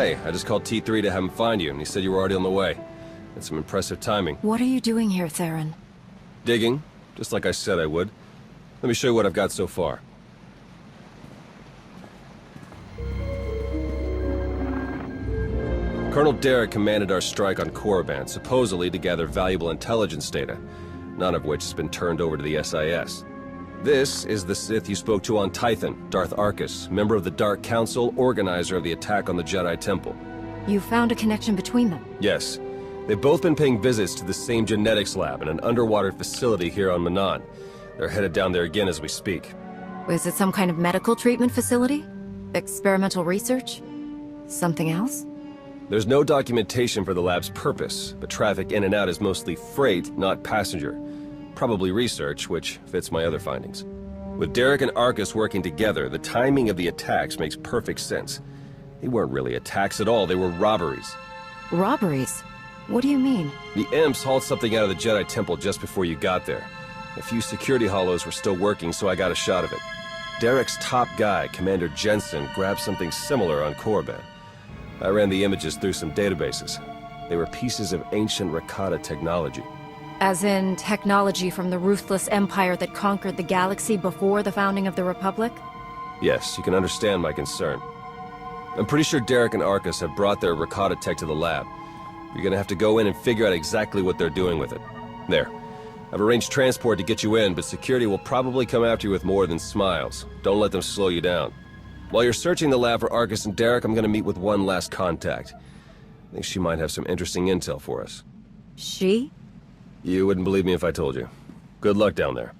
Hey, I just called T3 to have him find you, and he said you were already on the way. That's some impressive timing. What are you doing here, Theron? Digging, just like I said I would. Let me show you what I've got so far. Colonel Derek commanded our strike on Korriban, supposedly to gather valuable intelligence data, none of which has been turned over to the SIS. This is the Sith you spoke to on Tython, Darth Arkus, member of the Dark Council, organizer of the attack on the Jedi Temple. You found a connection between them? Yes. They've both been paying visits to the same genetics lab in an underwater facility here on Manan. They're headed down there again as we speak. Is it some kind of medical treatment facility? Experimental research? Something else? There's no documentation for the lab's purpose, but traffic in and out is mostly freight, not passenger. Probably research, which fits my other findings. With Derek and Arkus working together, the timing of the attacks makes perfect sense. They weren't really attacks at all, they were robberies. Robberies? What do you mean? The Imps hauled something out of the Jedi Temple just before you got there. A few security hollows were still working, so I got a shot of it. Derek's top guy, Commander Jensen, grabbed something similar on Korriban. I ran the images through some databases. They were pieces of ancient Rakata technology. As in technology from the ruthless empire that conquered the galaxy before the founding of the Republic? Yes, you can understand my concern. I'm pretty sure Derek and Arkus have brought their Rakata tech to the lab. You're gonna have to go in and figure out exactly what they're doing with it. There. I've arranged transport to get you in, but security will probably come after you with more than smiles. Don't let them slow you down. While you're searching the lab for Arkus and Derek, I'm gonna meet with one last contact. I think she might have some interesting intel for us. She? You wouldn't believe me if I told you. Good luck down there.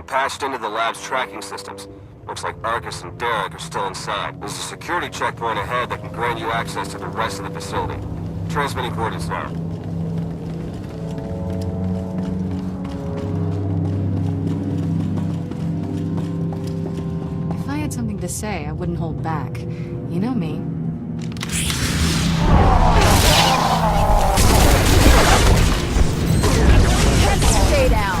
Patched into the lab's tracking systems. Looks like Arkus and Derek are still inside. There's a security checkpoint ahead that can grant you access to the rest of the facility. Transmitting coordinates now. If I had something to say, I wouldn't hold back. You know me. Stay down.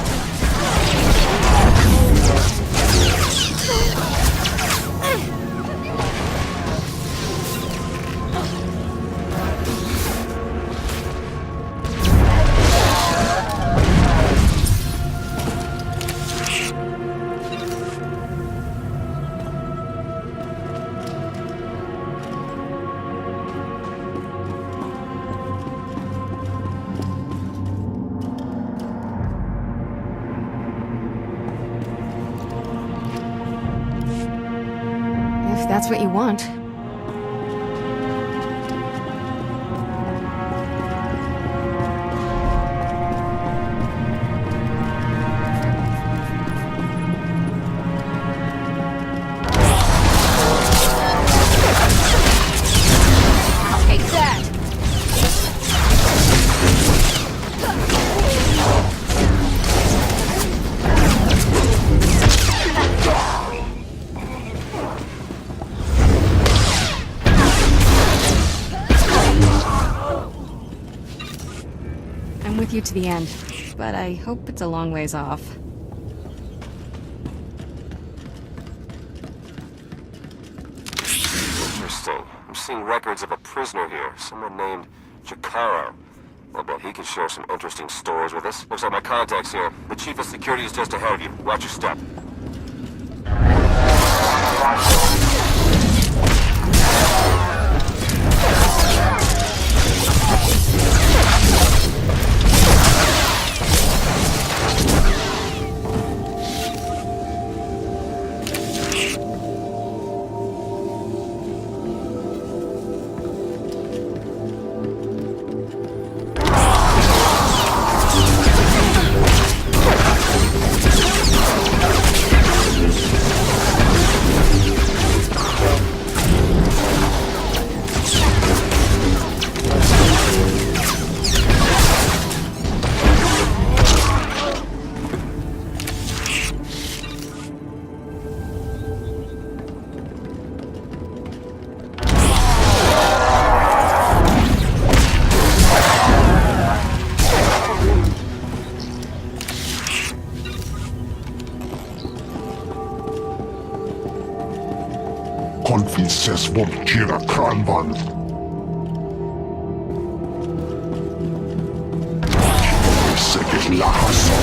If that's what you want. with you to the end, but I hope it's a long ways off. Interesting. I'm seeing records of a prisoner here, someone named Jacaro. I'll bet he could share some interesting stories with us. Looks like my contact's here. The chief of security is just ahead of you. Watch your step. Konfices volkira kranvan. Sekes lahaso.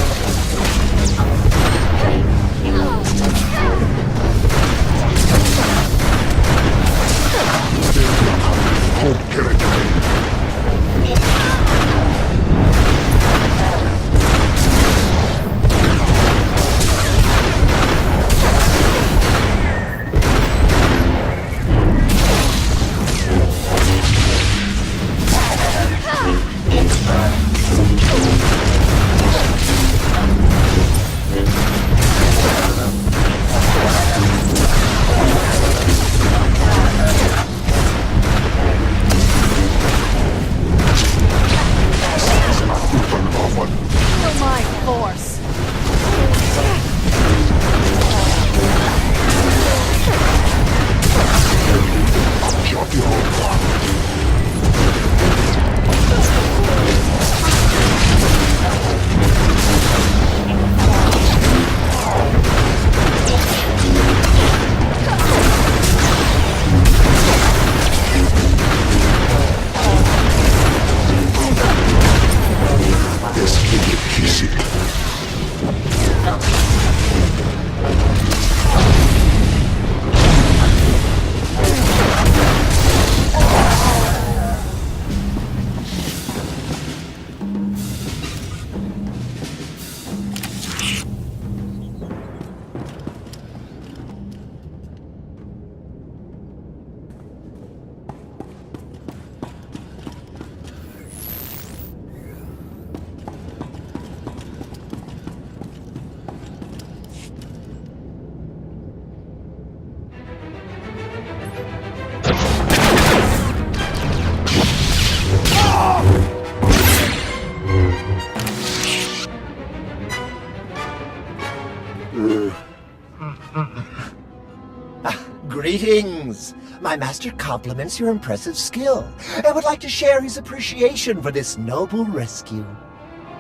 Greetings! My master compliments your impressive skill and would like to share his appreciation for this noble rescue.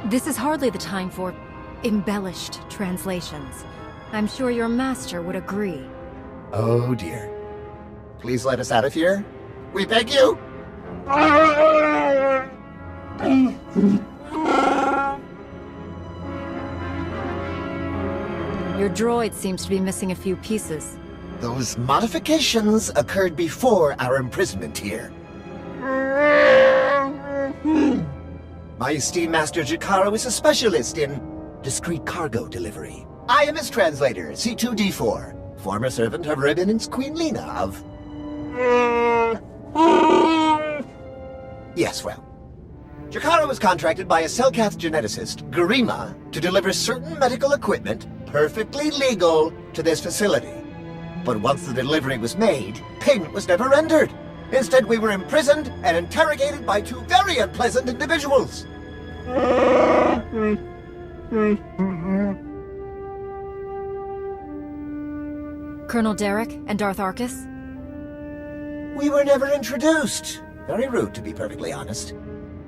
This is hardly the time for embellished translations. I'm sure your master would agree. Oh dear. Please let us out of here. We beg you! Your droid seems to be missing a few pieces. Those modifications occurred before our imprisonment here. My esteemed Master Jacaro is a specialist in discreet cargo delivery. I am his translator, C2D4, former servant of Ribbon's Queen Lena of... Yes, well. Jacaro was contracted by a Selkath geneticist, Garima, to deliver certain medical equipment, perfectly legal, to this facility. But once the delivery was made, payment was never rendered. Instead, we were imprisoned and interrogated by two very unpleasant individuals. Colonel Derek and Darth Arcus? We were never introduced. Very rude, to be perfectly honest.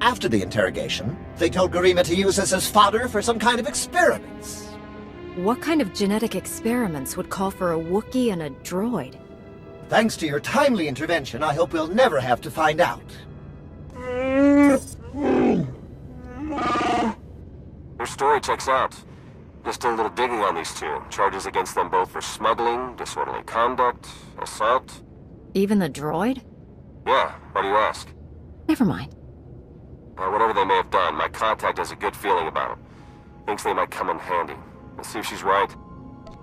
After the interrogation, they told Garima to use us as fodder for some kind of experiments. What kind of genetic experiments would call for a Wookiee and a droid? Thanks to your timely intervention, I hope we'll never have to find out. Your story checks out. Just did a little digging on these two. Charges against them both for smuggling, disorderly conduct, assault. Even the droid? Yeah, why do you ask? Never mind. Whatever they may have done, my contact has a good feeling about them. Thinks they might come in handy. Let's see if she's right.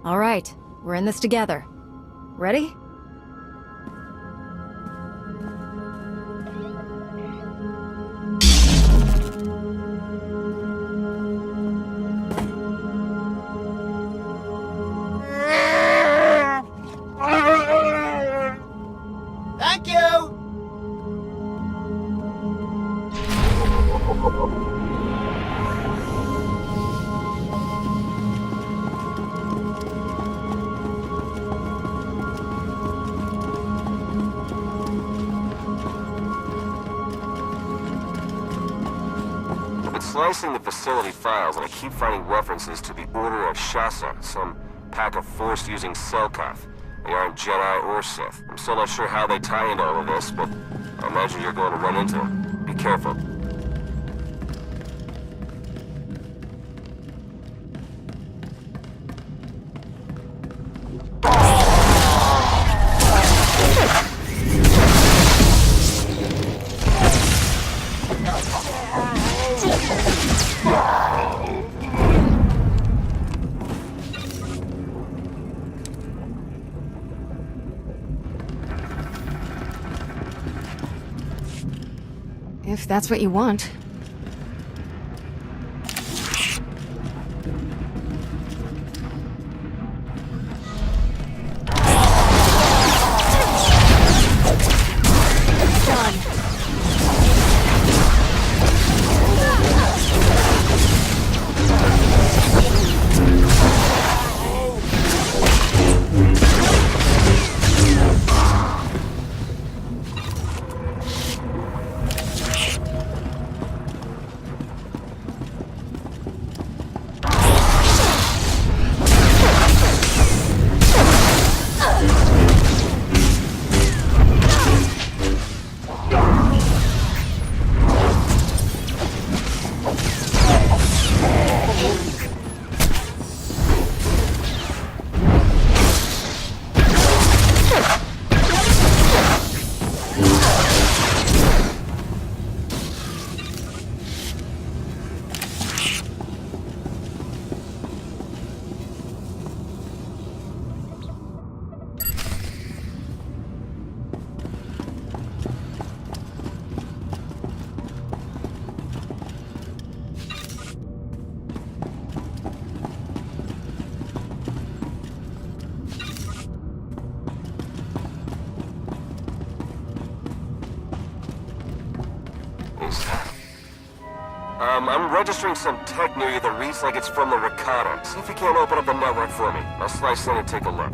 All right, we're in this together. Ready? Thank you! I've been slicing the facility files, and I keep finding references to the Order of Shasa, some pack of Force-using Selkath. They aren't Jedi or Sith. I'm still not sure how they tie into all of this, but I imagine you're going to run into them. Be careful. If that's what you want. I'm registering some tech near you that reads like it's from the Rakata. See if you can't open up the network for me. I'll slice in and take a look.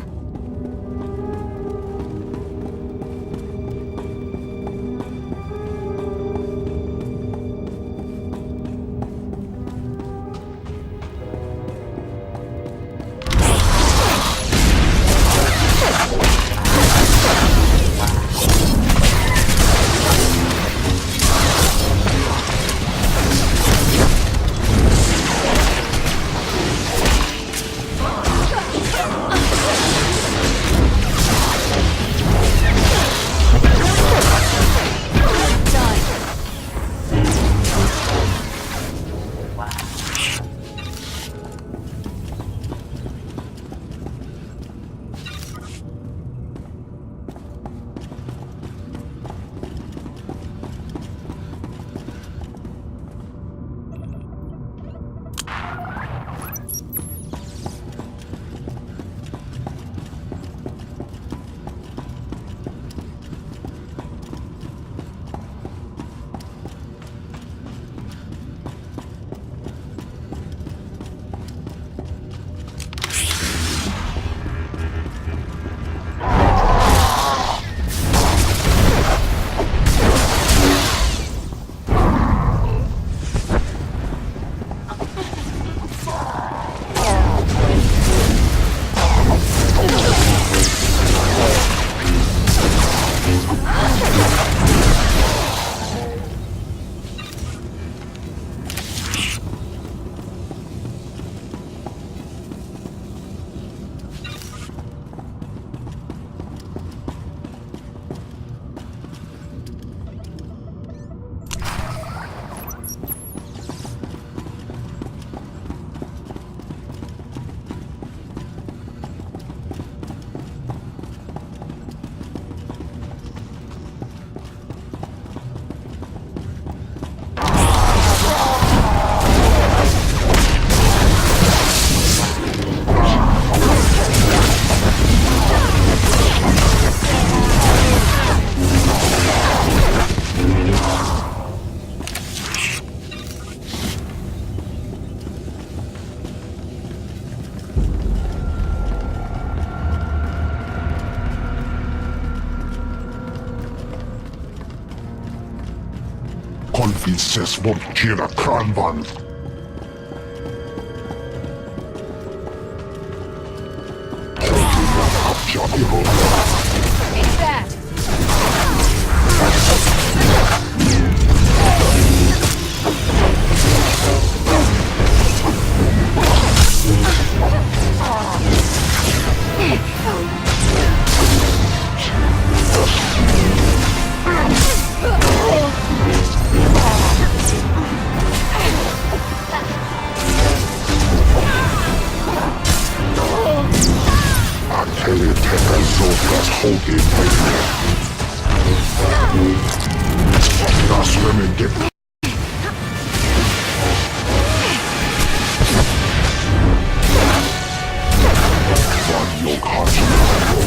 Vinces Volkjera Kranvan. It's that! Teleteka Zofras Hoge Pejne. Das Remende. Vajog Hachimaro.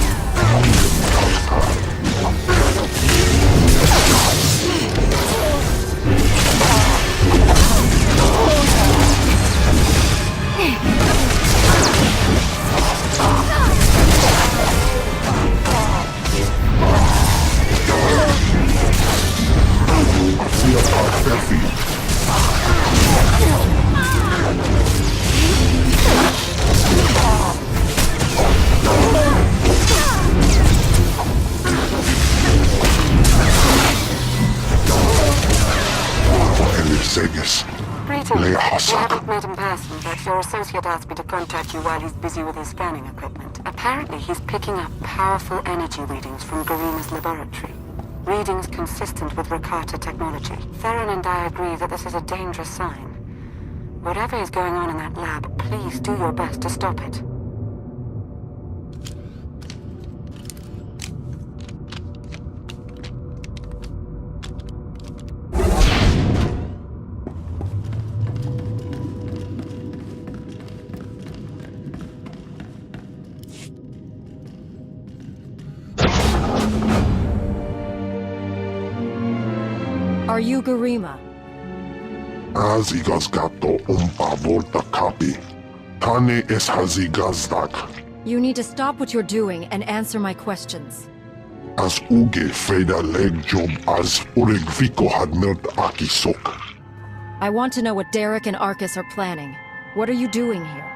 Greetings. We haven't met in person, but your associate asked me to contact you while he's busy with his scanning equipment. Apparently, he's picking up powerful energy readings from Garima's laboratory. Readings consistent with Rakata technology. Theron and I agree that this is a dangerous sign. Whatever is going on in that lab, please do your best to stop it. Are you Garima? Azigazgato umpa volta kapi. Tane es hazigazdak. You need to stop what you're doing and answer my questions. As uge freda leg job as uregviko had melt akisok. I want to know what Derek and Arcus are planning. What are you doing here?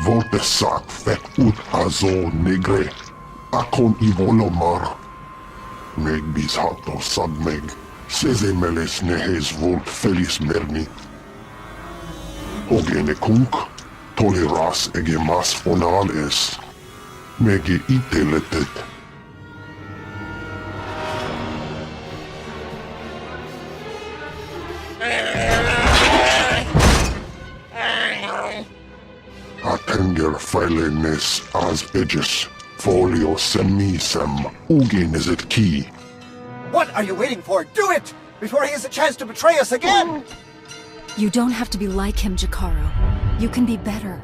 Volte sak fek ut azo negre. Akon ivolomar. Meg bis hato sagmeg. Seze meles nehes volt felis merni. Ogene kunk. Toleras ege mas onal es. Mege iteletet. Atenger feilenes as edges. Folio semisem. Ugen is it key. What are you waiting for? Do it! Before he has a chance to betray us again! You don't have to be like him, Jakaro. You can be better.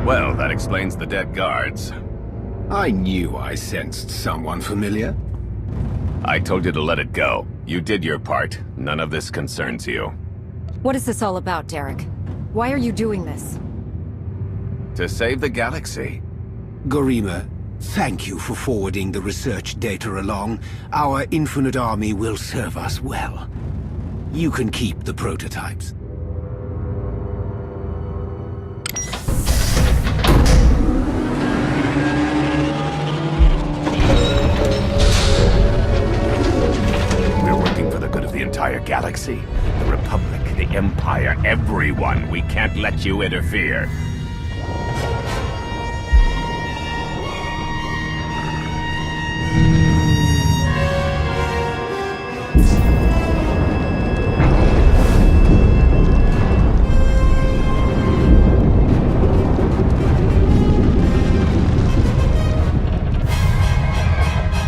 Well, that explains the dead guards. I knew I sensed someone familiar. I told you to let it go. You did your part. None of this concerns you. What is this all about, Derek? Why are you doing this? To save the galaxy. Garima, thank you for forwarding the research data along. Our infinite army will serve us well. You can keep the prototypes. The entire galaxy, the Republic, the Empire, everyone. We can't let you interfere.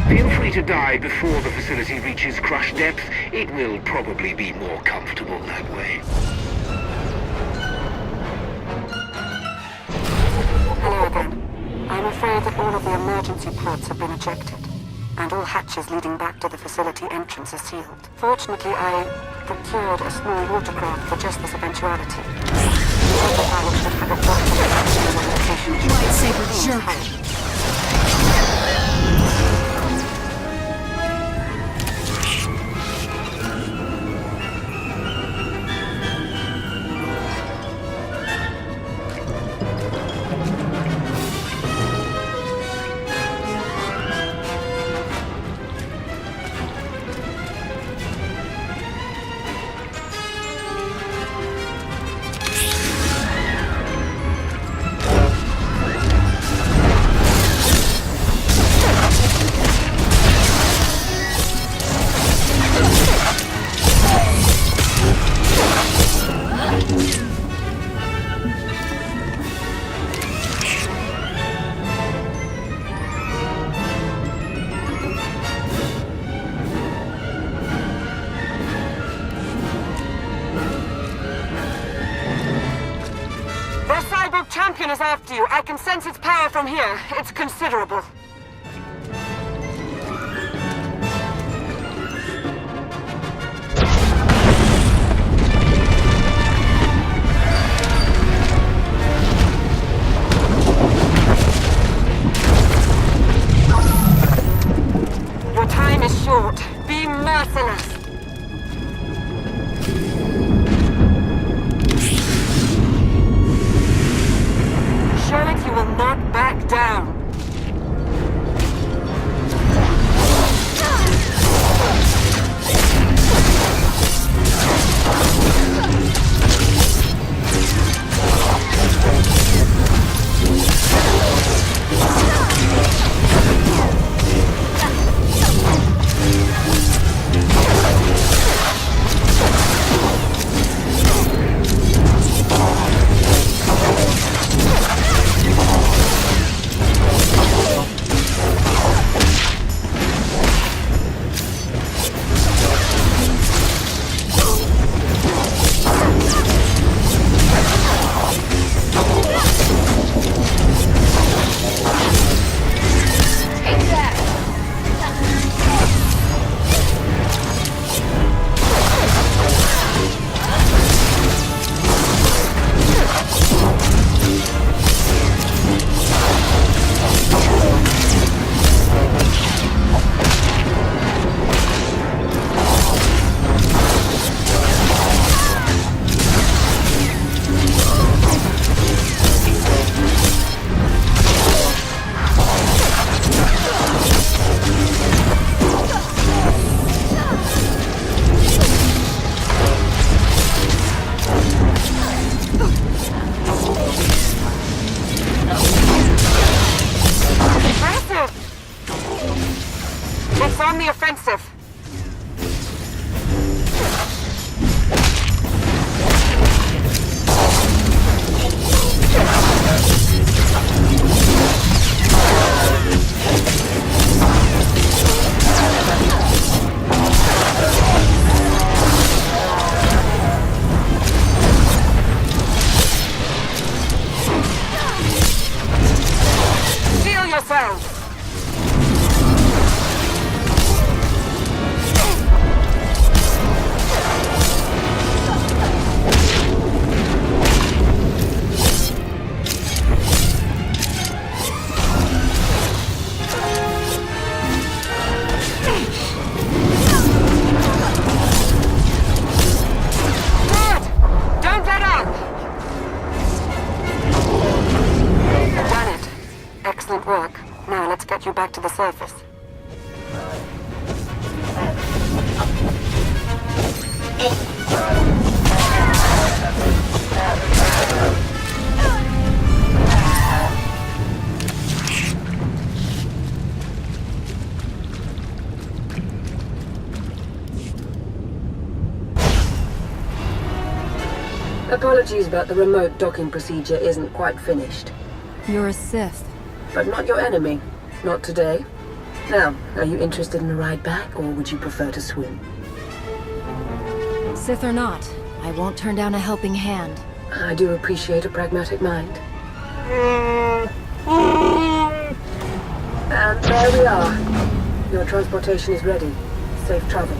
Feel free to die before the facility reaches crush depth. It will probably be more comfortable that way. Hello again. I'm afraid that all of the emergency pods have been ejected. and all hatches leading back to the facility entrance are sealed. Fortunately, I procured a small watercraft for just this eventuality. The autopilot should have it docked to the location. Lightsaber jerk! Champion is after you. I can sense its power from here. It's considerable. Your time is short. Be merciless. Show it you will not back down. It's on the offensive. Seal yourselves! Excellent work. Now let's get you back to the surface. Apologies about the remote docking procedure isn't quite finished. You're a Sith. But not your enemy. Not today. Now, are you interested in a ride back, or would you prefer to swim? Sith or not, I won't turn down a helping hand. I do appreciate a pragmatic mind. And there we are. Your transportation is ready. Safe travels.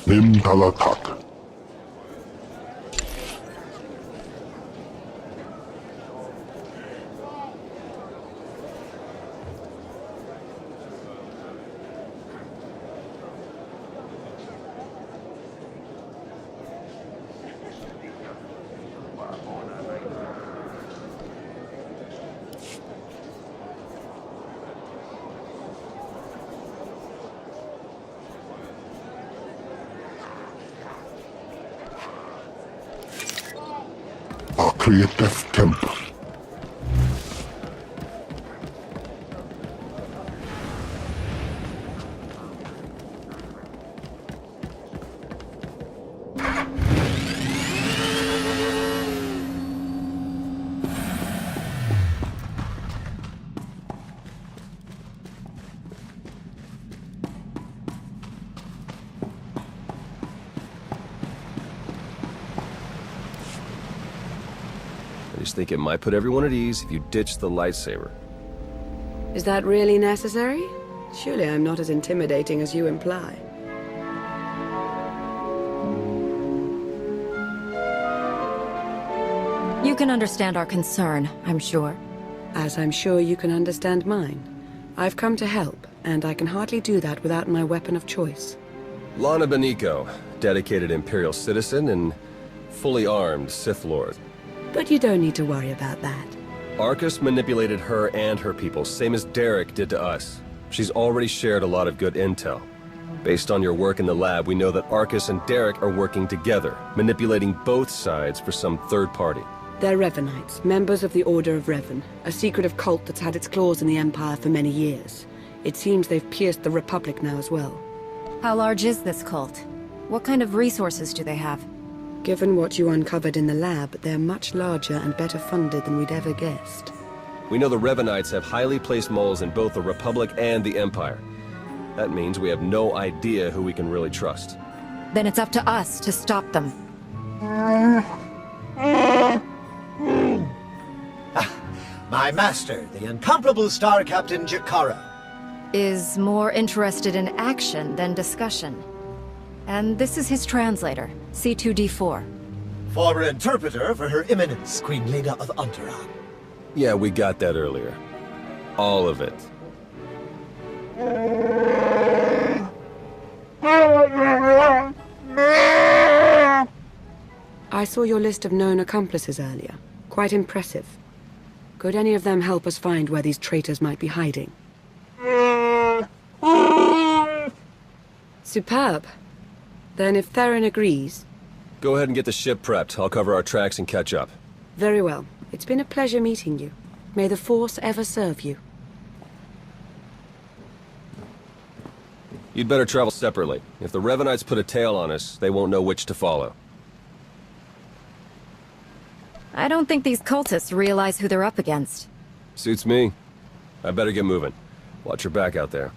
Nim Talatak. A creative temple. I just think it might put everyone at ease if you ditch the lightsaber. Is that really necessary? Surely I'm not as intimidating as you imply. You can understand our concern, I'm sure. As I'm sure you can understand mine. I've come to help, and I can hardly do that without my weapon of choice. Lana Beniko, dedicated Imperial citizen and fully armed Sith Lord. But you don't need to worry about that. Arcus manipulated her and her people, same as Derek did to us. She's already shared a lot of good intel. Based on your work in the lab, we know that Arcus and Derek are working together, manipulating both sides for some third party. They're Revenites, members of the Order of Revan, a secretive cult that's had its claws in the Empire for many years. It seems they've pierced the Republic now as well. How large is this cult? What kind of resources do they have? Given what you uncovered in the lab, they're much larger and better funded than we'd ever guessed. We know the Revenites have highly placed moles in both the Republic and the Empire. That means we have no idea who we can really trust. Then it's up to us to stop them. My master, the incomparable Star Captain Jakara. Is more interested in action than discussion. And this is his translator, C2D4. Former interpreter for Her Eminence, Queen Leda of Unteron. Yeah, we got that earlier. All of it. I saw your list of known accomplices earlier. Quite impressive. Could any of them help us find where these traitors might be hiding? Superb. Then if Theron agrees... Go ahead and get the ship prepped. I'll cover our tracks and catch up. Very well. It's been a pleasure meeting you. May the Force ever serve you. You'd better travel separately. If the Revenites put a tail on us, they won't know which to follow. I don't think these cultists realize who they're up against. Suits me. I better get moving. Watch your back out there.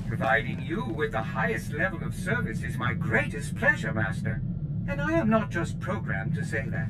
Providing you with the highest level of service is my greatest pleasure, Master. And I am not just programmed to say that.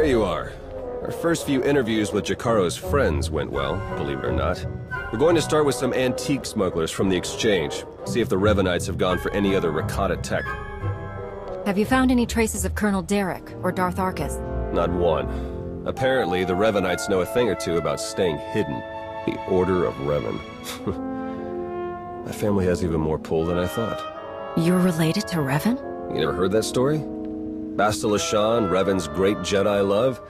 There you are. Our first few interviews with Jakaro's friends went well, believe it or not. We're going to start with some antique smugglers from the exchange, see if the Revenites have gone for any other Rakata tech. Have you found any traces of Colonel Derek or Darth Arcus? Not one. Apparently, the Revenites know a thing or two about staying hidden. The Order of Revan. My family has even more pull than I thought. You're related to Revan? You never heard that story? Basta Lashan, Revan's great Jedi love?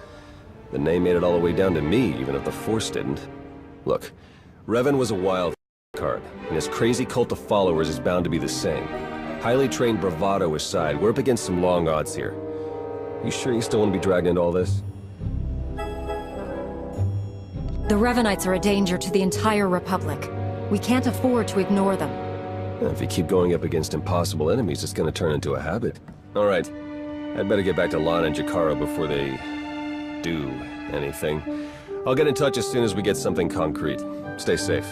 The name made it all the way down to me, even if the Force didn't. Look, Revan was a wild card, and his crazy cult of followers is bound to be the same. Highly trained bravado aside, we're up against some long odds here. You sure you still want to be dragged into all this? The Revenites are a danger to the entire Republic. We can't afford to ignore them. If you keep going up against impossible enemies, it's gonna turn into a habit. All right, I'd better get back to Lana and Jakaro before they do anything. I'll get in touch as soon as we get something concrete. Stay safe.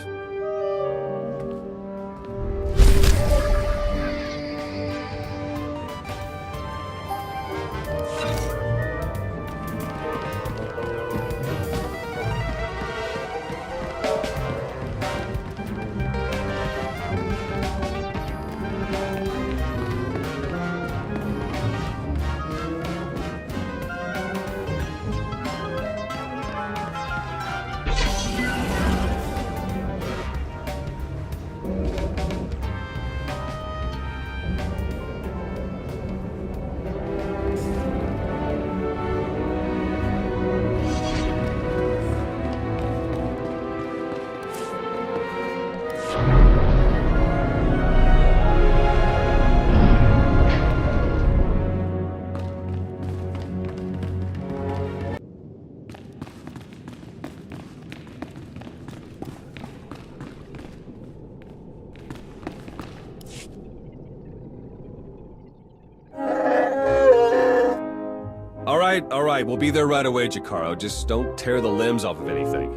All right, we'll be there right away, Jakaro. Just don't tear the limbs off of anything.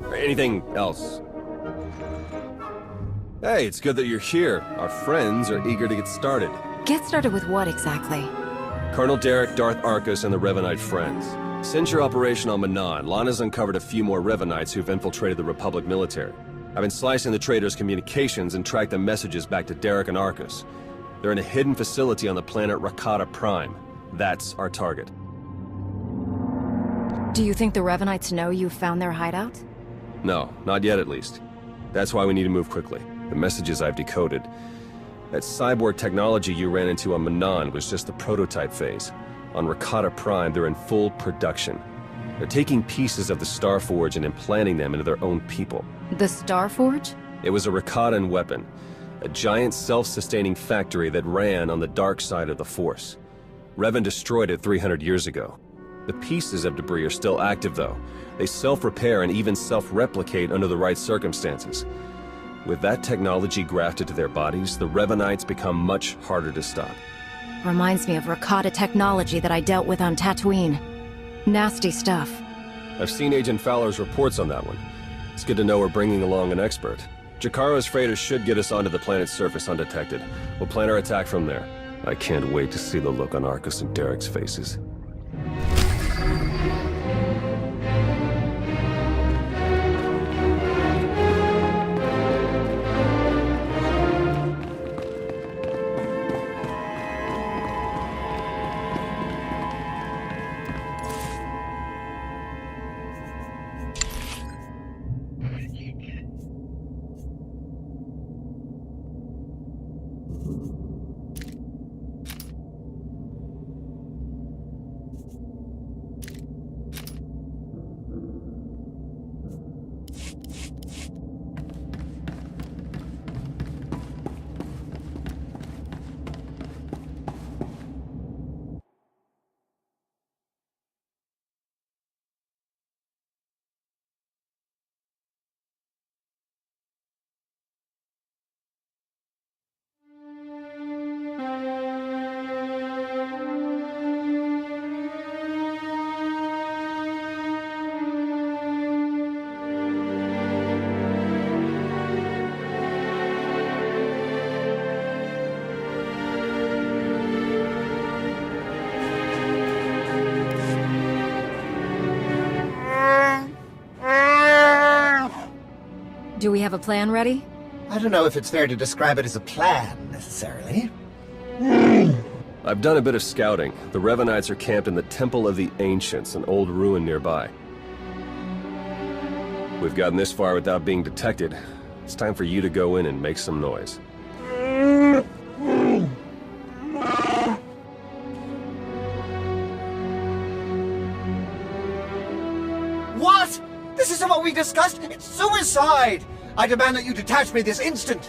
Or anything else. Hey, it's good that you're here. Our friends are eager to get started. Get started with what exactly? Colonel Derek, Darth Arcus, and the Revanite friends. Since your operation on Manan, Lana's uncovered a few more Revanites who've infiltrated the Republic military. I've been slicing the traitors' communications and tracked the messages back to Derek and Arcus. They're in a hidden facility on the planet Rakata Prime. That's our target. Do you think the Revanites know you've found their hideout? No, not yet at least. That's why we need to move quickly. The messages I've decoded. That cyborg technology you ran into on Manan was just the prototype phase. On Rakata Prime, they're in full production. They're taking pieces of the Starforge and implanting them into their own people. The Starforge? It was a Rakatan weapon. A giant self-sustaining factory that ran on the dark side of the Force. Revan destroyed it 300 years ago. The pieces of debris are still active, though. They self-repair and even self-replicate under the right circumstances. With that technology grafted to their bodies, the Revanites become much harder to stop. Reminds me of Rakata technology that I dealt with on Tatooine. Nasty stuff. I've seen Agent Fowler's reports on that one. It's good to know we're bringing along an expert. Jakaro's freighter should get us onto the planet's surface undetected. We'll plan our attack from there. I can't wait to see the look on Arcus and Derek's faces. Do we have a plan ready? I don't know if it's fair to describe it as a plan, necessarily. I've done a bit of scouting. The Revenites are camped in the Temple of the Ancients, an old ruin nearby. We've gotten this far without being detected. It's time for you to go in and make some noise. What? This isn't what we discussed! It's suicide! I demand that you detach me this instant!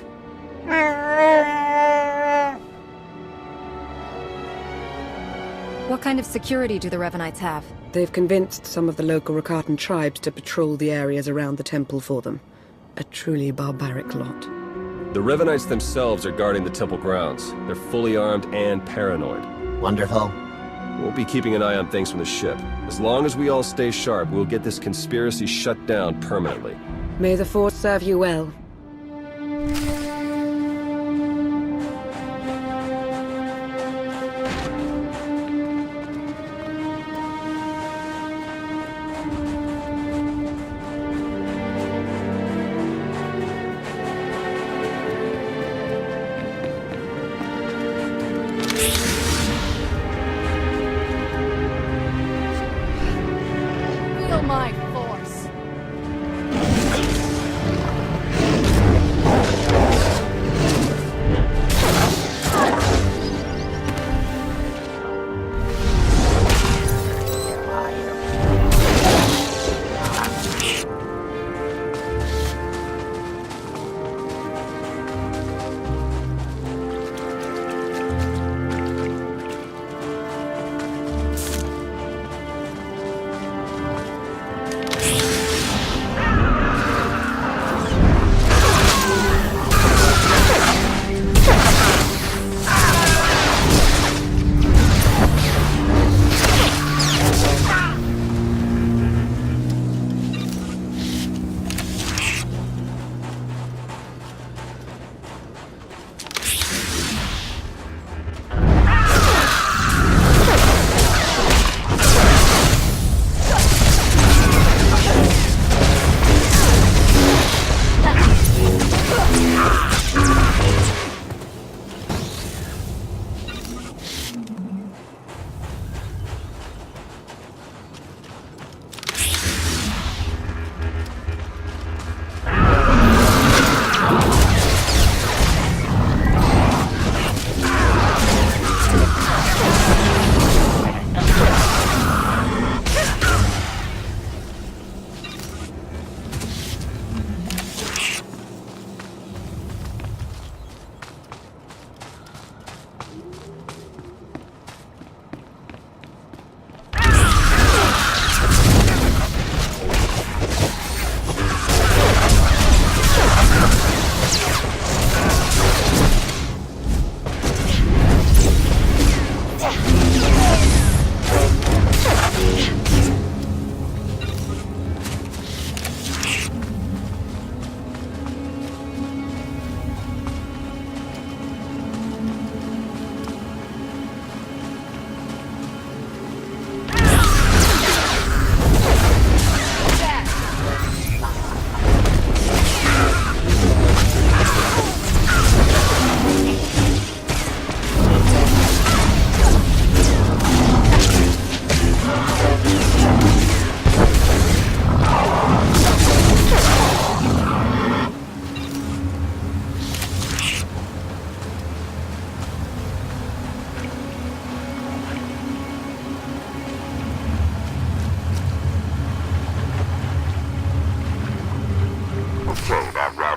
What kind of security do the Revenites have? They've convinced some of the local Rakatan tribes to patrol the areas around the temple for them. A truly barbaric lot. The Revenites themselves are guarding the temple grounds. They're fully armed and paranoid. Wonderful. We'll be keeping an eye on things from the ship. As long as we all stay sharp, we'll get this conspiracy shut down permanently. May the Force serve you well. Feel my force.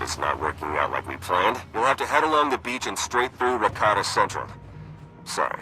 It's not working out like we planned. You'll have to head along the beach and straight through Rakata Central. Sorry.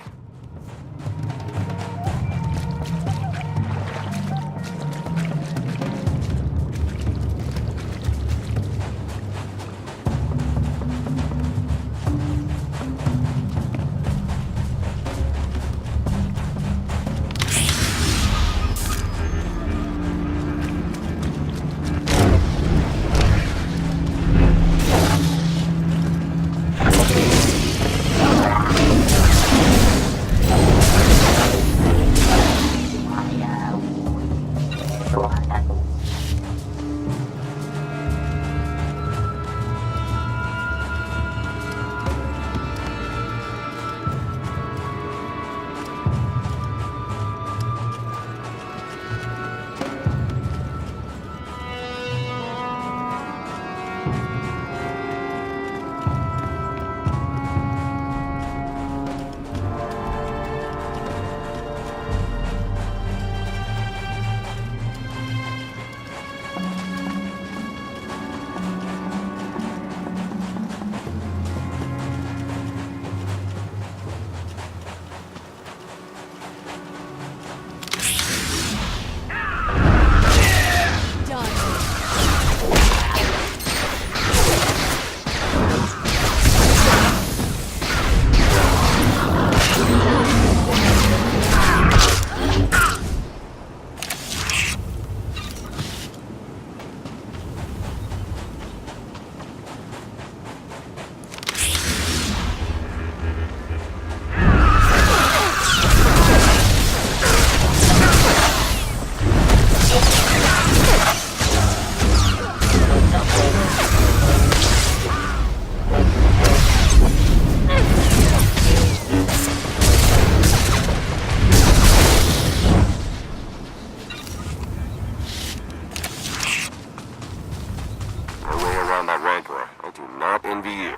do not envy you.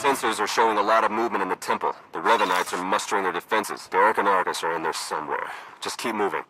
Sensors are showing a lot of movement in the temple. The Revenites are mustering their defenses. Derek and Argus are in there somewhere. Just keep moving.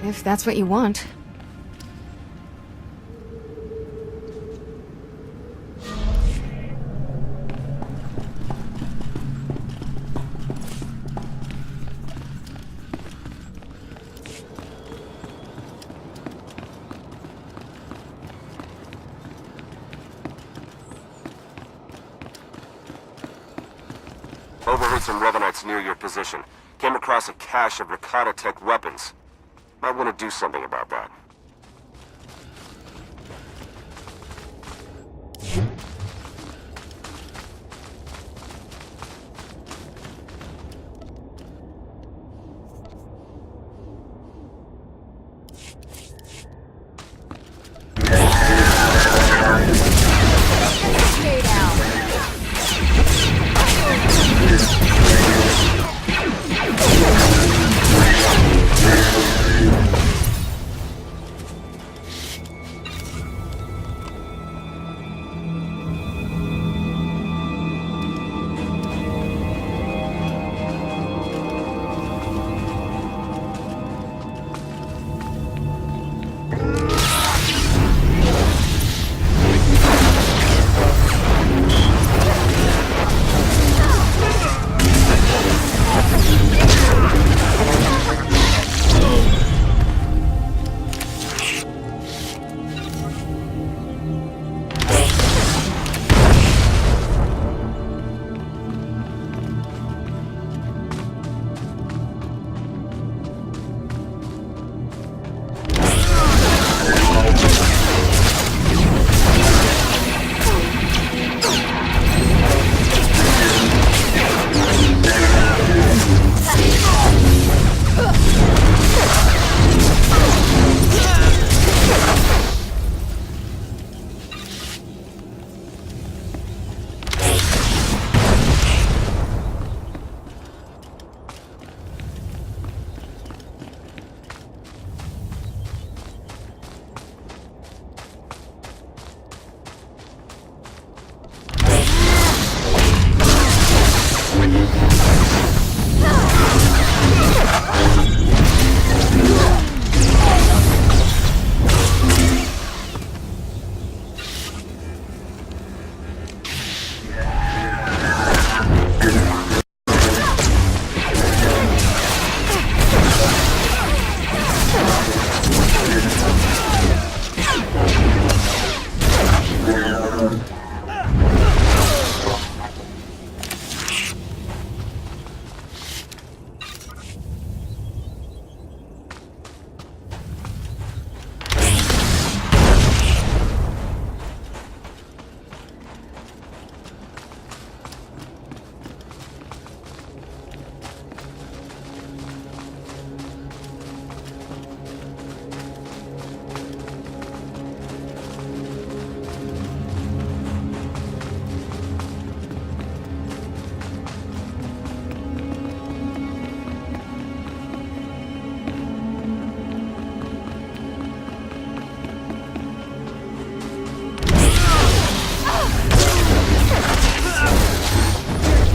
If that's what you want. Overheard some Revenites near your position. Came across a cache of Rakata-tech weapons. Might want to do something about that. Stay down.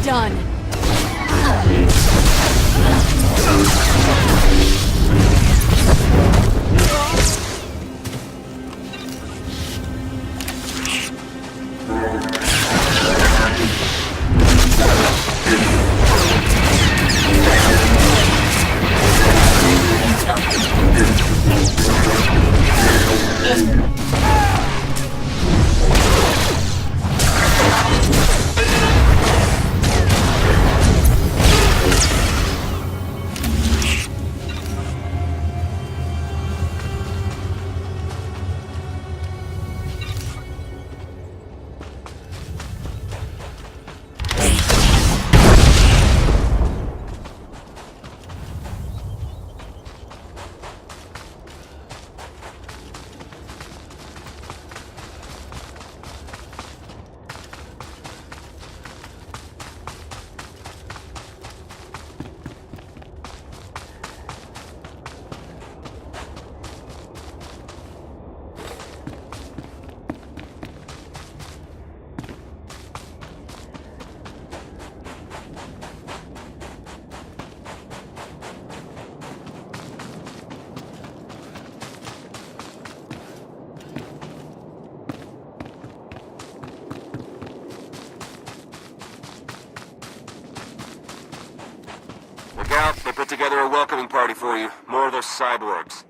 Done. put together a welcoming party for you. More of those cyborgs.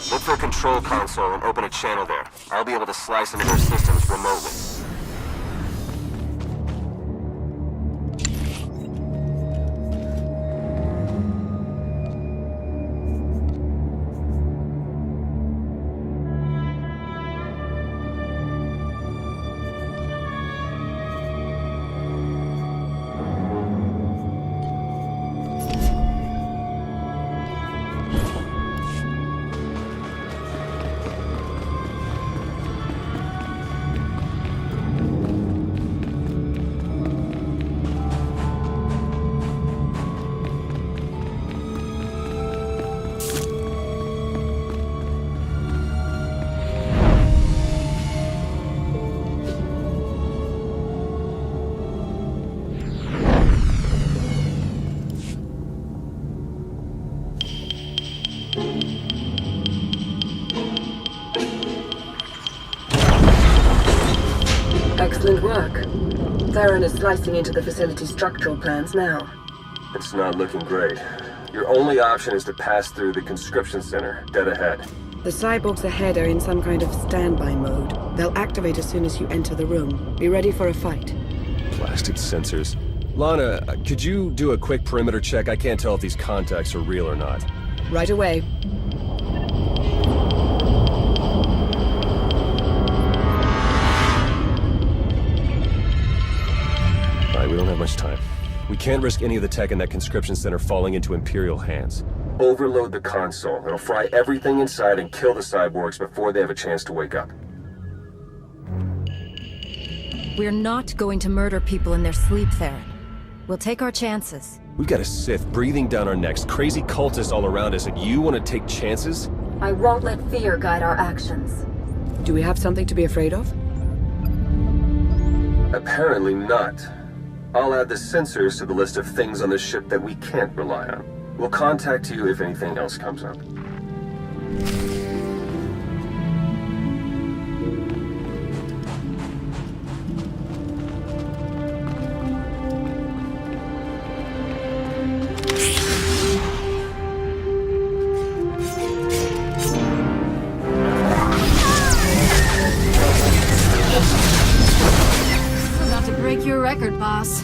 Look for a control console and open a channel there. I'll be able to slice into their systems remotely. Excellent work. Theron is slicing into the facility's structural plans now. It's not looking great. Your only option is to pass through the conscription center, dead ahead. The cyborgs ahead are in some kind of standby mode. They'll activate as soon as you enter the room. Be ready for a fight. Blasted sensors. Lana, could you do a quick perimeter check? I can't tell if these contacts are real or not. Right away. Alright, we don't have much time. We can't risk any of the tech in that conscription center falling into Imperial hands. Overload the console. It'll fry everything inside and kill the cyborgs before they have a chance to wake up. We're not going to murder people in their sleep, Theron. We'll take our chances. We've got a Sith breathing down our necks, crazy cultists all around us, and you want to take chances? I won't let fear guide our actions. Do we have something to be afraid of? Apparently not. I'll add the sensors to the list of things on this ship that we can't rely on. We'll contact you if anything else comes up. About to break your record, boss.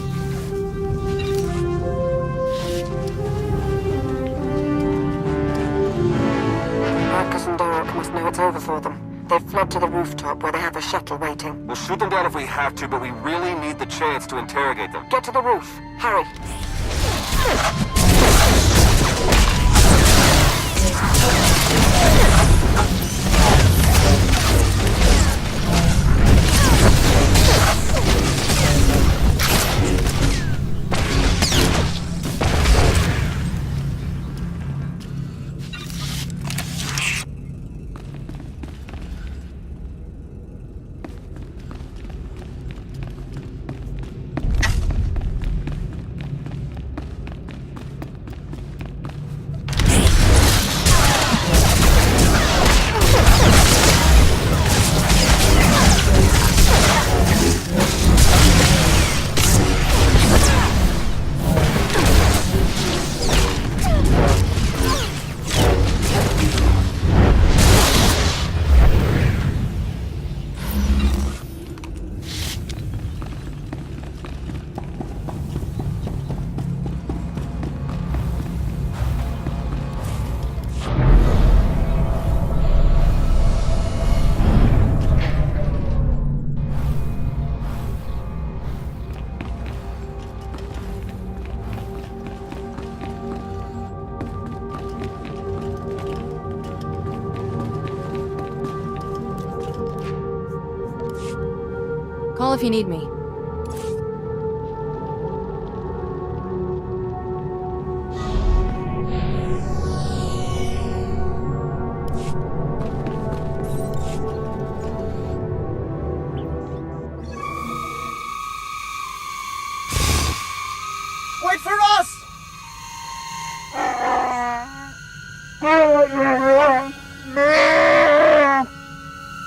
Marcus and Derek must know it's over for them. They've fled to the rooftop where they have a shuttle waiting. We'll shoot them down if we have to, but we really need the chance to interrogate them. Get to the roof. Hurry. Call if you need me. Wait for us!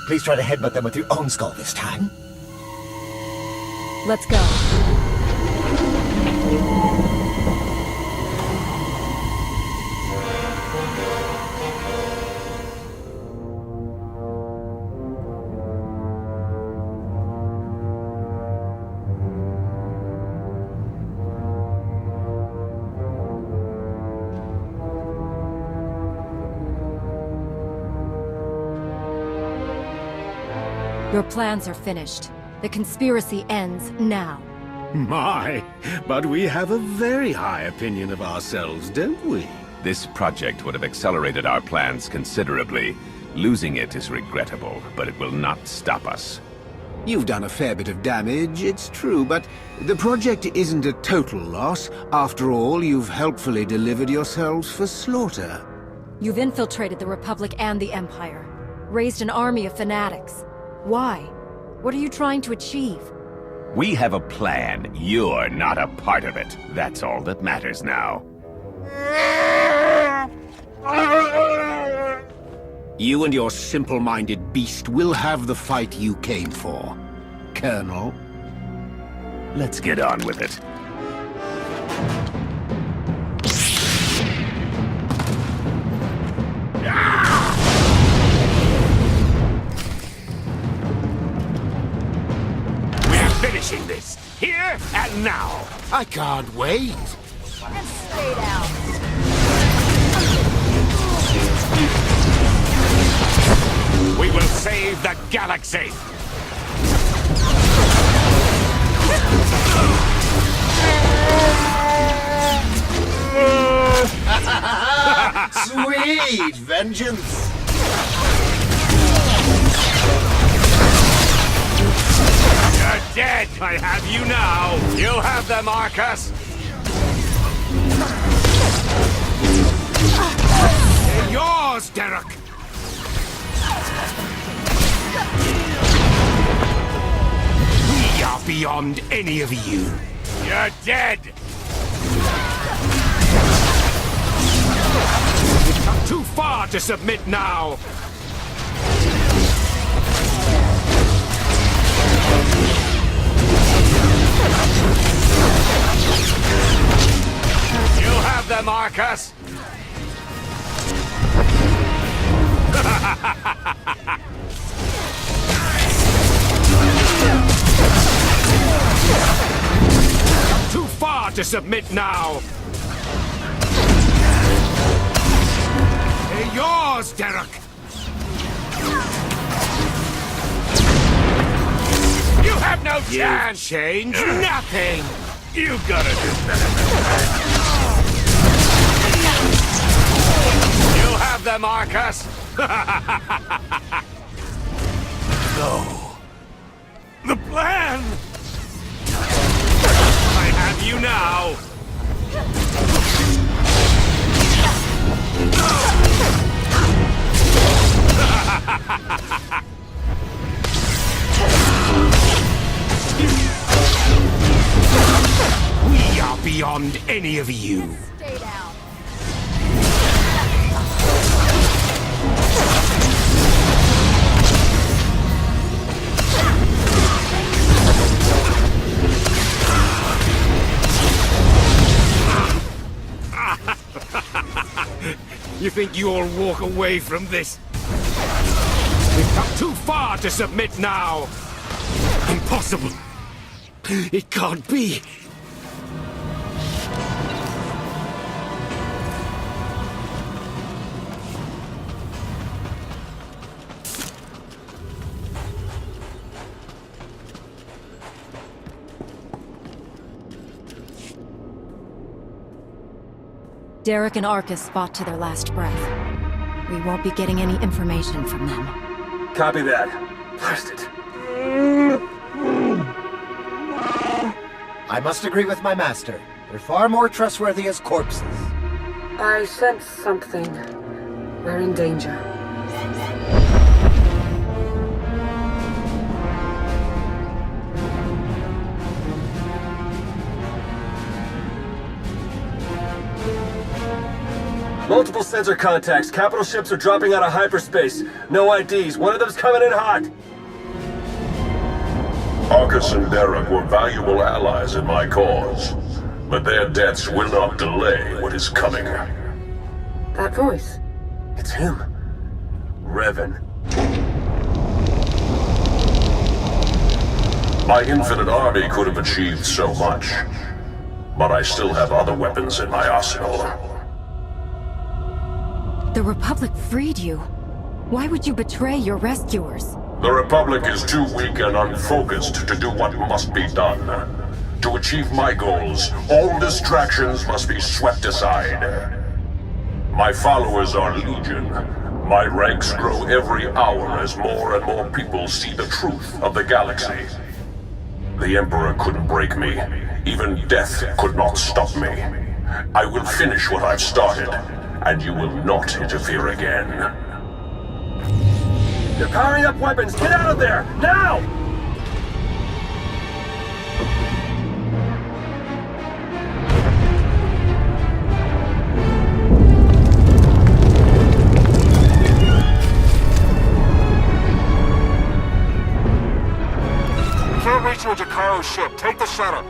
Please try to headbutt them with your own skull this time. Let's go. Your plans are finished. The conspiracy ends now. My, but we have a very high opinion of ourselves, don't we? This project would have accelerated our plans considerably. Losing it is regrettable, but it will not stop us. You've done a fair bit of damage, it's true, but the project isn't a total loss. After all, you've helpfully delivered yourselves for slaughter. You've infiltrated the Republic and the Empire. Raised an army of fanatics. Why? What are you trying to achieve? We have a plan. You're not a part of it. That's all that matters now. You and your simple-minded beast will have the fight you came for, Colonel. Let's get on with it. Finishing this, here and now. I can't wait. And stay down. We will save the galaxy. Indeed, vengeance. You're dead! I have you now! You have them, Arcus! They're yours, Derek! We are beyond any of you. You're dead! You've come too far to submit now! You have them, Arcus! Too far to submit now! They're yours, Derek! You have no chance! Change nothing! You gotta do better than that. You have them, Arcus! No. The plan! I have you now! We are beyond any of you. Stay down. You think you'll walk away from this? We've come too far to submit now. Impossible. It can't be. Derek and Arcus fought to their last breath. We won't be getting any information from them. Copy that. Blast it. I must agree with my master. They're far more trustworthy as corpses. I sense something. We're in danger. Multiple sensor contacts. Capital ships are dropping out of hyperspace. No IDs. One of them's coming in hot. Arcus and Derek were valuable allies in my cause, but their deaths will not delay what is coming. That voice. It's him. Revan. My infinite army could have achieved so much, but I still have other weapons in my arsenal. The Republic freed you. Why would you betray your rescuers? The Republic is too weak and unfocused to do what must be done. To achieve my goals, all distractions must be swept aside. My followers are legion. My ranks grow every hour as more and more people see the truth of the galaxy. The Emperor couldn't break me. Even death could not stop me. I will finish what I've started, and you will not interfere again. They're powering up weapons. Get out of there! Now! Can't reach your Jakaro ship. Take the shuttle.